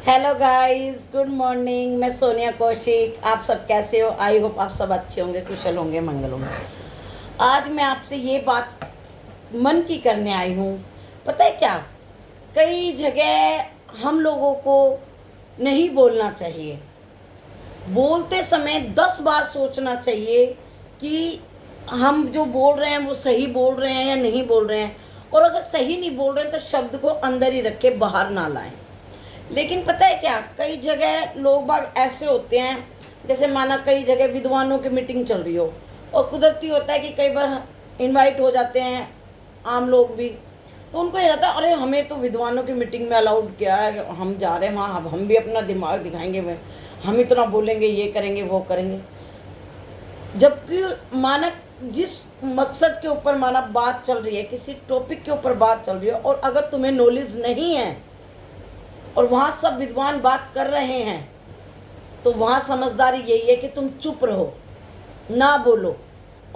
Hello guys, good morning. मैं सोनिया कौशिक। आप सब कैसे हो? आई होप आप सब अच्छे होंगे, कुशल होंगे, मंगल होंगे। आज मैं आपसे ये बात मन की करने आई हूँ। पता है क्या, कई जगह हम लोगों को नहीं बोलना चाहिए। बोलते समय 10 बार सोचना चाहिए कि हम जो बोल रहे हैं वो सही बोल रहे हैं या नहीं बोल रहे हैं। और अगर सही नहीं बोल रहे हैं तो शब्द को अंदर ही रख के बाहर ना लाएं। लेकिन पता है क्या, कई जगह लोग बाग ऐसे होते हैं, जैसे माना कई जगह विद्वानों की मीटिंग चल रही हो और कुदरती होता है कि कई बार इनवाइट हो जाते हैं आम लोग भी। तो उनको ये रहता है, अरे हमें तो विद्वानों की मीटिंग में अलाउड किया है, हम जा रहे हैं वहाँ, अब हम भी अपना दिमाग दिखाएंगे, हम इतना बोलेंगे, ये करेंगे, वो करेंगे। जबकि माना जिस मकसद के ऊपर माना बात चल रही है, किसी टॉपिक के ऊपर बात चल रही है, और अगर तुम्हें नॉलेज नहीं है और वहाँ सब विद्वान बात कर रहे हैं, तो वहाँ समझदारी यही है कि तुम चुप रहो, ना बोलो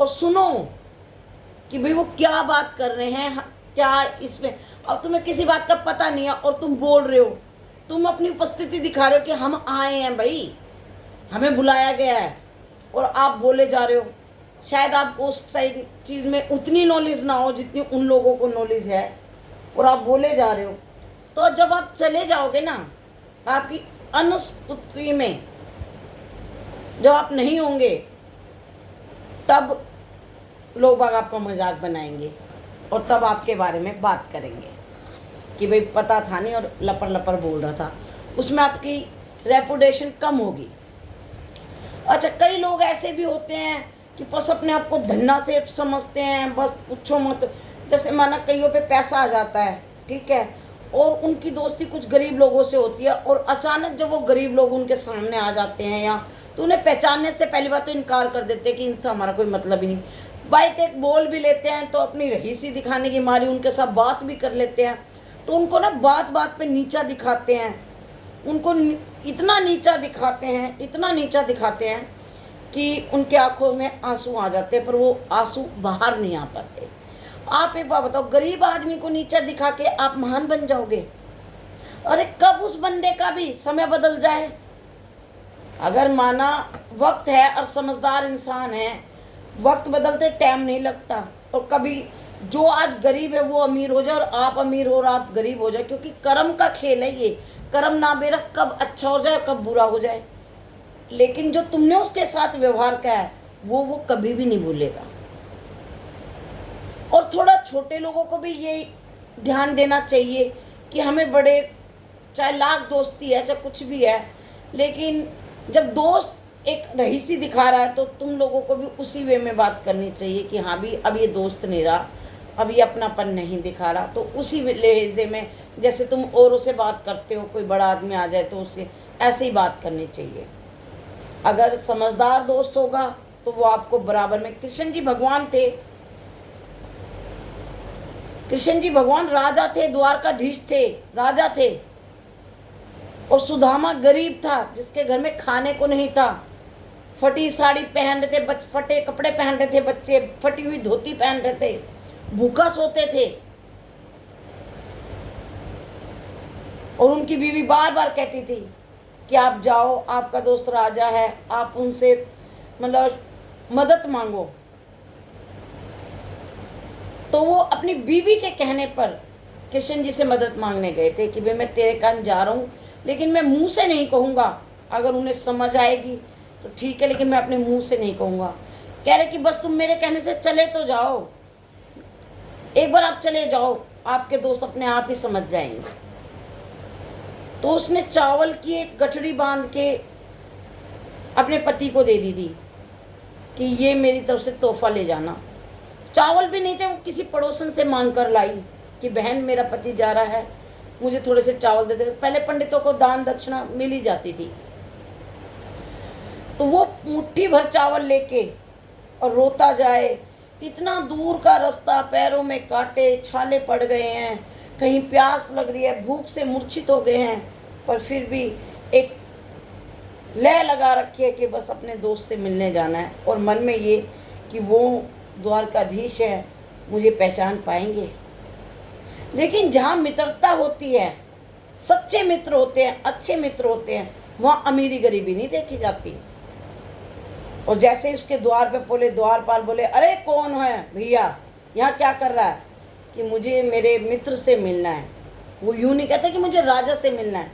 और सुनो कि भाई वो क्या बात कर रहे हैं, क्या इसमें। अब तुम्हें किसी बात का पता नहीं है और तुम बोल रहे हो, तुम अपनी उपस्थिति दिखा रहे हो कि हम आए हैं भाई, हमें बुलाया गया है, और आप बोले जा रहे हो। शायद आपको उस साइड चीज़ में उतनी नॉलेज ना हो जितनी उन लोगों को नॉलेज है, और आप बोले जा रहे हो। तो जब आप चले जाओगे ना, आपकी अनुपस्थिति में जब आप नहीं होंगे, तब लोग बाग आपका मजाक बनाएंगे और तब आपके बारे में बात करेंगे कि भाई पता था नहीं और लपर लपर बोल रहा था। उसमें आपकी रेपुटेशन कम होगी। अच्छा, कई लोग ऐसे भी होते हैं कि बस अपने आप को धन्ना से समझते हैं, बस पूछो मत। जैसे माना कईयों पे पैसा आ जाता है, ठीक है, और उनकी दोस्ती कुछ गरीब लोगों से होती है, और अचानक जब वो गरीब लोग उनके सामने आ जाते हैं, या तो उन्हें पहचानने से पहली बात तो इनकार कर देते हैं कि इनसे हमारा कोई मतलब ही नहीं। बाइट एक बोल भी लेते हैं तो अपनी रहीसी दिखाने की मारी उनके साथ बात भी कर लेते हैं। तो उनको ना बात बात पे नीचा दिखाते हैं, उनको इतना नीचा दिखाते हैं, इतना नीचा दिखाते हैं कि उनके आंखों में आंसू आ जाते हैं, पर वो आंसू बाहर नहीं आ पाते। आप एक बात बताओ, गरीब आदमी को नीचा दिखा के आप महान बन जाओगे? अरे कब उस बंदे का भी समय बदल जाए। अगर माना वक्त है और समझदार इंसान है, वक्त बदलते टाइम नहीं लगता। और कभी जो आज गरीब है वो अमीर हो जाए, और आप अमीर हो और आप गरीब हो जाए, क्योंकि कर्म का खेल है ये। कर्म ना बेरा कब अच्छा हो जाए कब बुरा हो जाए। लेकिन जो तुमने उसके साथ व्यवहार किया है वो कभी भी नहीं भूलेगा। और थोड़ा छोटे लोगों को भी ये ध्यान देना चाहिए कि हमें बड़े, चाहे लाख दोस्ती है चाहे कुछ भी है, लेकिन जब दोस्त एक रहीसी दिखा रहा है तो तुम लोगों को भी उसी वे में बात करनी चाहिए कि हाँ भी अब ये दोस्त नहीं रहा, अब ये अपनापन नहीं दिखा रहा। तो उसी लहजे में जैसे तुम औरों से बात करते हो, कोई बड़ा आदमी आ जाए तो उससे ऐसे ही बात करनी चाहिए। अगर समझदार दोस्त होगा तो वो आपको बराबर में। कृष्ण जी भगवान थे, कृष्ण जी भगवान राजा थे, द्वारकाधीश थे, राजा थे। और सुदामा गरीब था जिसके घर में खाने को नहीं था, फटी साड़ी पहन रहे थे, फटे कपड़े पहन रहे थे, बच्चे फटी हुई धोती पहन रहे थे, भूखा सोते थे। और उनकी बीवी बार बार कहती थी कि आप जाओ, आपका दोस्त राजा है, आप उनसे मतलब मदद मांगो। तो वो अपनी बीवी के कहने पर कृष्ण जी से मदद मांगने गए थे कि भाई मैं तेरे कारण जा रहा हूँ, लेकिन मैं मुंह से नहीं कहूँगा। अगर उन्हें समझ आएगी तो ठीक है, लेकिन मैं अपने मुंह से नहीं कहूँगा। कह रहे कि बस तुम मेरे कहने से चले तो जाओ, एक बार आप चले जाओ, आपके दोस्त अपने आप ही समझ जाएंगे। तो उसने चावल की एक गठड़ी बांध के अपने पति को दे दी थी कि ये मेरी तरफ से तोहफा ले जाना। चावल भी नहीं थे, वो किसी पड़ोसन से मांग कर लाई कि बहन मेरा पति जा रहा है, मुझे थोड़े से चावल दे दे। पहले पंडितों को दान दक्षिणा मिल ही जाती थी। तो वो मुट्ठी भर चावल लेके और रोता जाए, इतना दूर का रास्ता, पैरों में कांटे छाले पड़ गए हैं, कहीं प्यास लग रही है, भूख से मूर्छित हो गए हैं, पर फिर भी एक लय लगा रखी है कि बस अपने दोस्त से मिलने जाना है। और मन में ये कि वो द्वारकाधीश है, मुझे पहचान पाएंगे। लेकिन जहाँ मित्रता होती है सच्चे मित्र होते हैं, अच्छे मित्र होते हैं, वहाँ अमीरी गरीबी नहीं देखी जाती। और जैसे ही उसके द्वार पे बोले, द्वारपाल बोले, अरे कौन है भैया, यहाँ क्या कर रहा है? कि मुझे मेरे मित्र से मिलना है। वो यूँ नहीं कहते कि मुझे राजा से मिलना है,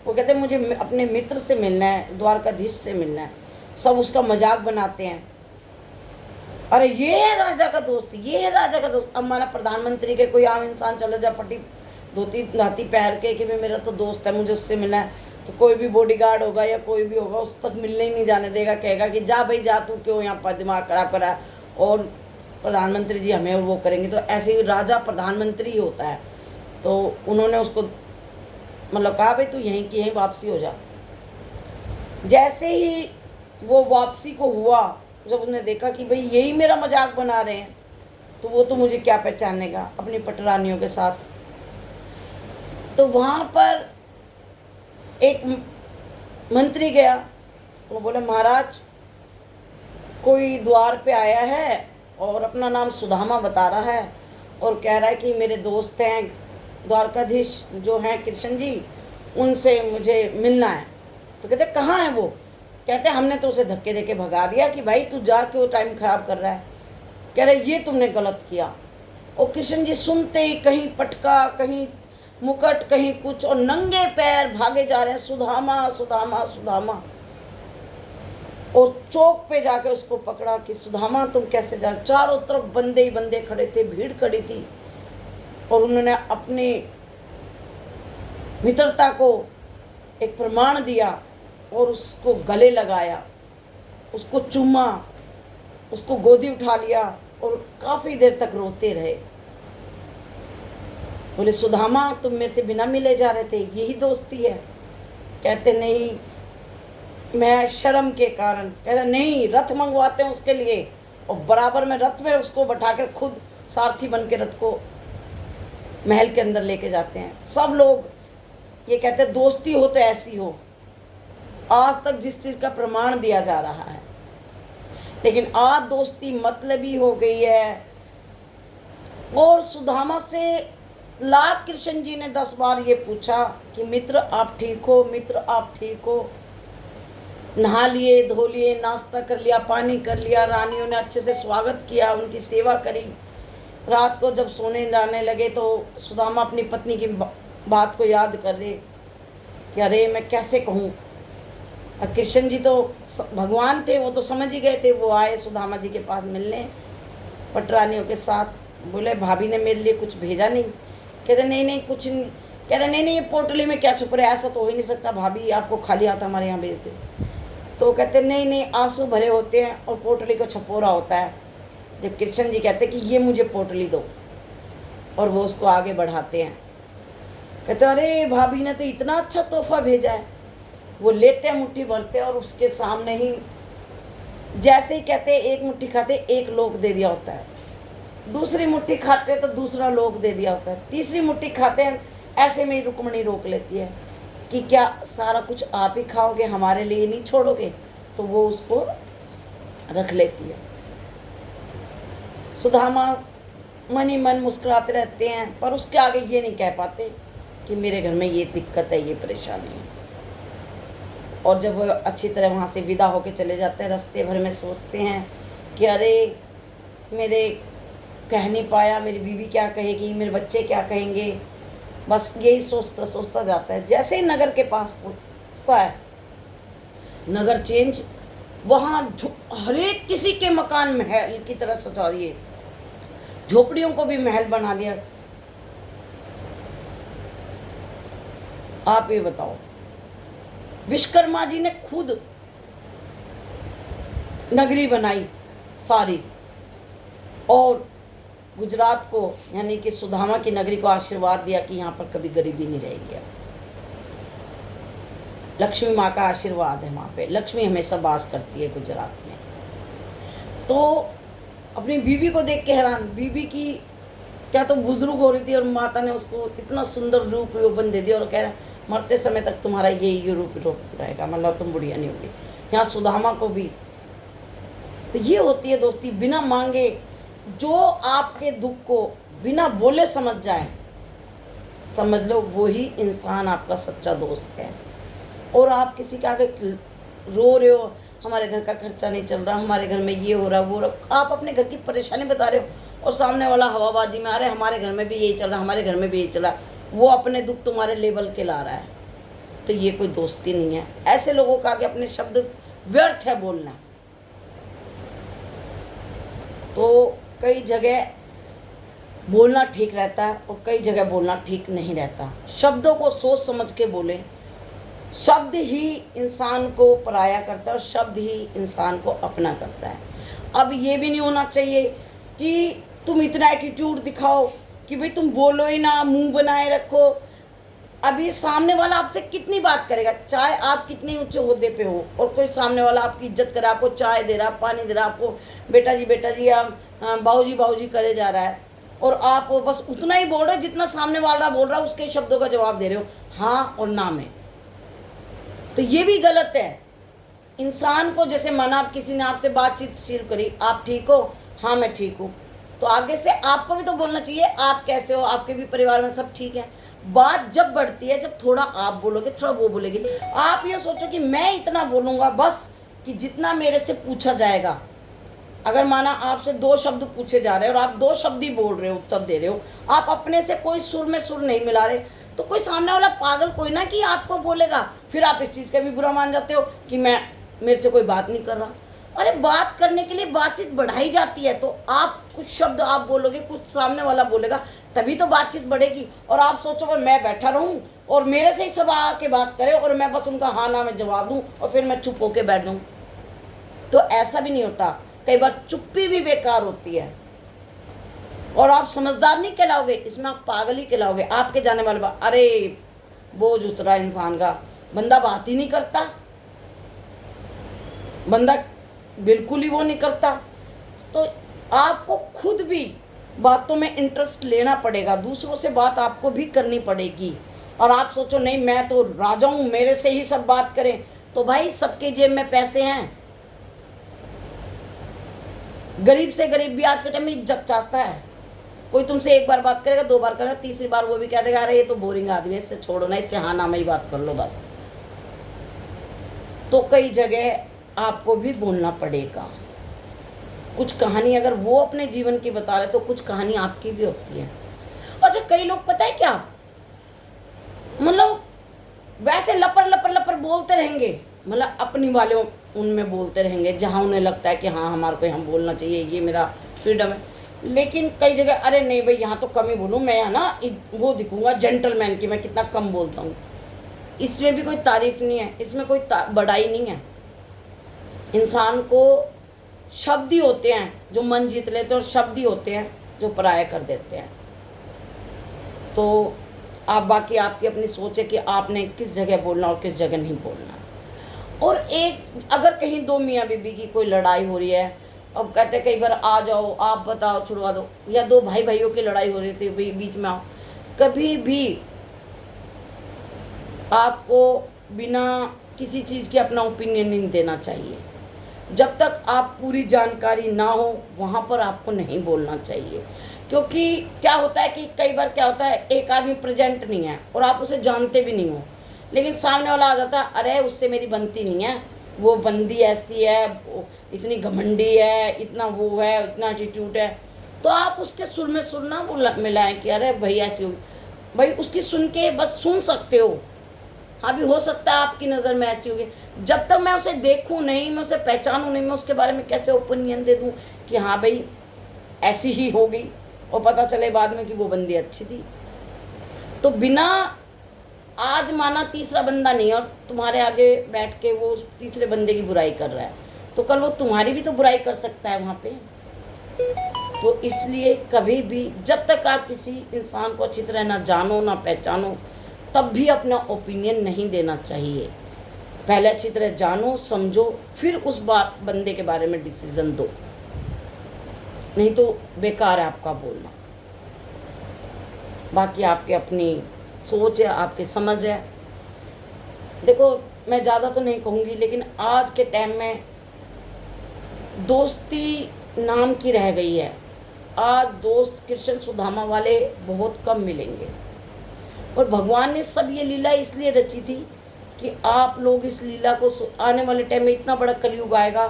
वो कहते मुझे अपने मित्र से मिलना है, द्वारकाधीश से मिलना है। सब उसका मजाक बनाते हैं, अरे ये है राजा का दोस्त, ये है राजा का दोस्त। अब हमारा प्रधानमंत्री के कोई आम इंसान चले जा फटी धोती नाती पहन के कि भाई मेरा तो दोस्त है, मुझे उससे मिलना है, तो कोई भी बॉडीगार्ड होगा या कोई भी होगा उस तक मिलने ही नहीं जाने देगा, कहेगा कि जा भाई जा, तू क्यों यहाँ पर दिमाग खराब करा है, और प्रधानमंत्री जी हमें वो करेंगे। तो ऐसे ही राजा प्रधानमंत्री ही होता है। तो उन्होंने उसको मतलब कहा भाई तू यहीं की यहीं वापसी हो जा। जैसे ही वो वापसी को हुआ, जब उसने देखा कि भाई यही मेरा मजाक बना रहे हैं, तो वो तो मुझे क्या पहचानेगा अपनी पटरानियों के साथ। तो वहाँ पर एक मंत्री गया, वो बोले महाराज कोई द्वार पे आया है और अपना नाम सुदामा बता रहा है और कह रहा है कि मेरे दोस्त हैं द्वारकाधीश जो हैं कृष्ण जी, उनसे मुझे मिलना है। तो कहते कहाँ है वो? कहते हमने तो उसे धक्के देके भगा दिया कि भाई तू जा, क्यों टाइम ख़राब कर रहा है। कह रहे ये तुमने गलत किया। और कृष्ण जी सुनते ही कहीं पटका, कहीं मुकुट, कहीं कुछ, और नंगे पैर भागे जा रहे हैं, सुदामा सुदामा सुदामा। और चौक पे जाके उसको पकड़ा कि सुदामा तुम कैसे जा? चारों तरफ बंदे ही बंदे खड़े थे, भीड़ खड़ी थी, और उन्होंने अपनी मित्रता को एक प्रमाण दिया और उसको गले लगाया, उसको चूमा, उसको गोदी उठा लिया और काफ़ी देर तक रोते रहे। बोले सुदामा तुम मेरे से बिना मिले जा रहे थे, यही दोस्ती है? कहते नहीं, मैं शर्म के कारण। कहते नहीं, रथ मंगवाते हैं उसके लिए, और बराबर में रथ में उसको बैठा कर खुद सारथी बन के रथ को महल के अंदर लेके जाते हैं। सब लोग ये कहते हैं दोस्ती हो तो ऐसी हो। आज तक जिस चीज़ का प्रमाण दिया जा रहा है, लेकिन आज दोस्ती मतलबी हो गई है। और सुदामा से लाख कृष्ण जी ने 10 बार ये पूछा कि मित्र आप ठीक हो, मित्र आप ठीक हो? नहा लिए, धो लिए, नाश्ता कर लिया, पानी कर लिया, रानियों ने अच्छे से स्वागत किया, उनकी सेवा करी। रात को जब सोने जाने लगे तो सुदामा अपनी पत्नी की बात को याद कर रहे कि अरे मैं कैसे कहूँ। कृष्ण जी तो भगवान थे, वो तो समझ ही गए थे। वो आए सुदामा जी के पास मिलने पटरानियों के साथ। बोले भाभी ने मेरे लिए कुछ भेजा नहीं? कहते नहीं नहीं कुछ नहीं। कह रहे नहीं नहीं, ये पोटली में क्या छुप रहा है, ऐसा तो हो ही नहीं सकता, भाभी आपको खाली हाथ हमारे यहाँ भेजते। तो कहते नहीं नहीं, आंसू भरे होते हैं और पोटली को छपोरा होता है। जब कृष्ण जी कहते कि ये मुझे पोटली दो, और वो उसको आगे बढ़ाते हैं। कहते अरे भाभी ने तो इतना अच्छा तोहफा भेजा है। वो लेते हैं, मुट्ठी भरते हैं, और उसके सामने ही जैसे ही कहते एक मुट्ठी खाते एक लोक दे दिया होता है, दूसरी मुट्ठी खाते तो दूसरा लोक दे दिया होता है, तीसरी मुट्ठी खाते हैं ऐसे में ही रुक्मणी रोक लेती है कि क्या सारा कुछ आप ही खाओगे, हमारे लिए नहीं छोड़ोगे? तो वो उसको रख लेती है। सुदामा मन ही मन मुस्कुराते रहते हैं, पर उसके आगे ये नहीं कह पाते कि मेरे घर में ये दिक्कत है, ये परेशानी है। और जब वो अच्छी तरह वहाँ से विदा होके चले जाते हैं, रास्ते भर में सोचते हैं कि अरे मेरे कह नहीं पाया, मेरी बीवी क्या कहेगी, मेरे बच्चे क्या कहेंगे। बस यही सोचता सोचता जाता है। जैसे ही नगर के पास पहुँचता है, नगर चेंज, वहाँ हर एक किसी के मकान महल की तरह सजा दिए, झोपड़ियों को भी महल बना दिया। आप ये बताओ, विश्वकर्मा जी ने खुद नगरी बनाई सारी, और गुजरात को यानी कि सुदामा की नगरी को आशीर्वाद दिया कि यहाँ पर कभी गरीबी नहीं रहेगी। लक्ष्मी माँ का आशीर्वाद है वहाँ पे, लक्ष्मी हमेशा वास करती है गुजरात में। तो अपनी बीवी को देख के हैरान, बीवी की क्या तो बुजुर्ग हो रही थी और माता ने उसको इतना सुंदर रूप यौवन दे दिया और कह रहा मरते समय तक तुम्हारा ये रूप रहेगा, मतलब तुम बुढ़िया नहीं होगी। यहाँ सुदामा को भी। तो ये होती है दोस्ती, बिना मांगे जो आपके दुख को बिना बोले समझ जाए, समझ लो वही इंसान आपका सच्चा दोस्त है। और आप किसी के आगे रो रहे हो, हमारे घर का खर्चा नहीं चल रहा, हमारे घर में ये हो रहा वो रहा, आप अपने घर की परेशानी बता रहे हो और सामने वाला हवाबाजी में आ रहा है, हमारे घर में भी यही चल रहा, हमारे घर में भी यही चल रहा, वो अपने दुख तुम्हारे लेवल के ला रहा है, तो ये कोई दोस्ती नहीं है। ऐसे लोगों का आगे अपने शब्द व्यर्थ है बोलना। तो कई जगह बोलना ठीक रहता है और कई जगह बोलना ठीक नहीं रहता। शब्दों को सोच समझ के बोलें। शब्द ही इंसान को पराया करता है और शब्द ही इंसान को अपना करता है। अब ये भी नहीं होना चाहिए कि तुम इतना एटीट्यूड दिखाओ कि भाई तुम बोलो ही ना, मुंह बनाए रखो। अभी सामने वाला आपसे कितनी बात करेगा, चाहे आप कितने ऊंचे ओहदे पे हो और कोई सामने वाला आपकी इज्जत करे, आपको चाय दे रहा, पानी दे रहा, आपको बेटा जी या बाबूजी करे जा रहा है, और आप बस उतना ही बोल रहे जितना सामने वाला बोल रहा है, उसके शब्दों का जवाब दे रहे हो हाँ और ना में, तो ये भी गलत है। इंसान को जैसे माना आप किसी ने आपसे बातचीत शुरू करी, आप ठीक हो, हाँ मैं ठीक हूँ, तो आगे से आपको भी तो बोलना चाहिए आप कैसे हो, आपके भी परिवार में सब ठीक है। बात जब बढ़ती है, जब थोड़ा आप बोलोगे थोड़ा वो बोलेगी। आप ये सोचो कि मैं इतना बोलूँगा बस कि जितना मेरे से पूछा जाएगा। अगर माना आपसे 2 शब्द पूछे जा रहे हैं और आप 2 शब्द ही बोल रहे हो, उत्तर दे रहे हो, आप अपने से कोई सुर में सुर नहीं मिला रहे, तो कोई सामने वाला पागल कोई ना कि आपको बोलेगा, फिर आप इस चीज़ का भी बुरा मान जाते हो कि मेरे से कोई बात नहीं कर रहा। अरे बात करने के लिए बातचीत बढ़ाई जाती है, तो आप कुछ शब्द आप बोलोगे, कुछ सामने वाला बोलेगा, तभी तो बातचीत बढ़ेगी। और आप सोचोगे मैं बैठा रहूं और मेरे से ही सब आके बात करे और मैं बस उनका हाँ ना में जवाब दूं और फिर मैं चुप होके बैठ जाऊं, तो ऐसा भी नहीं होता। कई बार चुप्पी भी बेकार होती है और आप समझदार नहीं कहलाओगे, इसमें आप पागल ही कहलाओगे। आपके जाने वाले बात, अरे बोझ उतरा इंसान का, बंदा बात ही नहीं करता, बंदा बिल्कुल ही वो नहीं करता। तो आपको खुद भी बातों में इंटरेस्ट लेना पड़ेगा, दूसरों से बात आपको भी करनी पड़ेगी। और आप सोचो नहीं मैं तो राजा हूँ, मेरे से ही सब बात करें, तो भाई सबके जेब में पैसे हैं। गरीब से गरीब भी आज के टाइम में इज्जत चाहता है। कोई तुमसे 1 बार बात करेगा, 2 बार करेगा, तीसरी बार वो भी कह देगा अरे ये तो बोरिंग आदमी है, इससे छोड़ो ना, इससे हाँ ना में ही बात कर लो बस। तो कई जगह आपको भी बोलना पड़ेगा। कुछ कहानी अगर वो अपने जीवन की बता रहे तो कुछ कहानी आपकी भी होती है। अच्छा कई लोग पता है क्या, मतलब वैसे लपर लपर लपर बोलते रहेंगे, मतलब अपनी वाले उनमें बोलते रहेंगे जहाँ उन्हें लगता है कि हाँ हमारे को हम बोलना चाहिए, ये मेरा फ्रीडम है। लेकिन कई जगह अरे नहीं भाई यहाँ तो कम ही बोलूँ, मैं है ना वो दिखूँगा जेंटलमैन की, मैं कितना कम बोलता हूँ। इसमें भी कोई तारीफ नहीं है, इसमें कोई बड़ाई नहीं है। इंसान को शब्द ही होते हैं जो मन जीत लेते हैं और शब्द ही होते हैं जो पराया कर देते हैं। तो आप बाकी आपकी अपनी सोच है कि आपने किस जगह बोलना और किस जगह नहीं बोलना। और एक अगर कहीं 2 मियाँ बीबी की कोई लड़ाई हो रही है, अब कहते कई बार आ जाओ आप बताओ छुड़वा दो, या 2 भाई भाइयों की लड़ाई हो रही थी बीच में आओ, कभी भी आपको बिना किसी चीज़ के अपना ओपिनियन नहीं देना चाहिए। जब तक आप पूरी जानकारी ना हो वहाँ पर आपको नहीं बोलना चाहिए। क्योंकि क्या होता है कि कई बार क्या होता है, एक आदमी प्रेजेंट नहीं है और आप उसे जानते भी नहीं हो, लेकिन सामने वाला आ जाता है अरे उससे मेरी बनती नहीं है, वो बंदी ऐसी है, इतनी घमंडी है, इतना वो है, इतना एटीट्यूड है, तो आप उसके सुर में सुर ना मिलाएं कि अरे भाई ऐसी होगी। भाई उसकी सुन के बस सुन सकते हो, हाँ भी हो सकता है आपकी नज़र में ऐसी होगी। जब तक मैं उसे देखूं नहीं, मैं उसे पहचानूं नहीं, मैं उसके बारे में कैसे ओपिनियन दे दूं कि हाँ भाई ऐसी ही होगी और पता चले बाद में कि वो बंदी अच्छी थी। तो बिना आज माना तीसरा बंदा नहीं और तुम्हारे आगे बैठ के वो उस तीसरे बंदे की बुराई कर रहा है, तो कल वो तुम्हारी भी तो बुराई कर सकता है वहाँ पे। तो इसलिए कभी भी जब तक आप किसी इंसान को अच्छी तरह ना जानो ना पहचानो तब भी अपना ओपिनियन नहीं देना चाहिए। पहले अच्छी तरह जानो समझो फिर उस बंदे के बारे में डिसीजन दो, नहीं तो बेकार है आपका बोलना। बाकी आपके अपनी सोच है, आपकी समझ है। देखो मैं ज़्यादा तो नहीं कहूँगी, लेकिन आज के टाइम में दोस्ती नाम की रह गई है। आज दोस्त कृष्ण सुदामा वाले बहुत कम मिलेंगे। और भगवान ने सब ये लीला इसलिए रची थी कि आप लोग इस लीला को आने वाले टाइम में इतना बड़ा कलयुग आएगा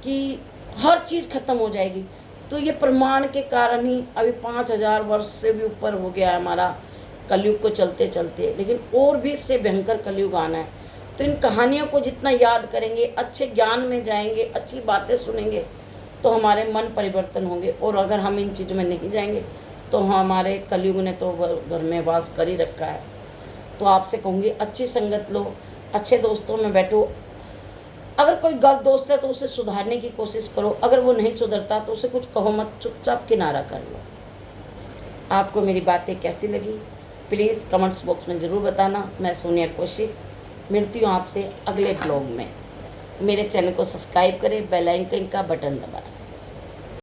कि हर चीज़ खत्म हो जाएगी। तो ये प्रमाण के कारण ही अभी 5000 वर्ष से भी ऊपर हो गया है हमारा कलयुग को चलते चलते, लेकिन और भी इससे भयंकर कलयुग आना है। तो इन कहानियों को जितना याद करेंगे, अच्छे ज्ञान में जाएंगे, अच्छी बातें सुनेंगे, तो हमारे मन परिवर्तन होंगे। और अगर हम इन चीज़ों में नहीं जाएंगे तो हमारे कलयुग ने तो घर में वास कर ही रखा है। तो आपसे कहूँगी अच्छी संगत लो, अच्छे दोस्तों में बैठो। अगर कोई गलत दोस्त है तो उसे सुधारने की कोशिश करो, अगर वो नहीं सुधरता तो उसे कुछ कहो मत, चुपचाप किनारा कर लो। आपको मेरी बातें कैसी लगी प्लीज़ कमेंट्स बॉक्स में ज़रूर बताना। मैं सोनिया कौशिक मिलती हूँ आपसे अगले ब्लॉग में। मेरे चैनल को सब्सक्राइब करें, बेल आइकन का बटन दबाएं।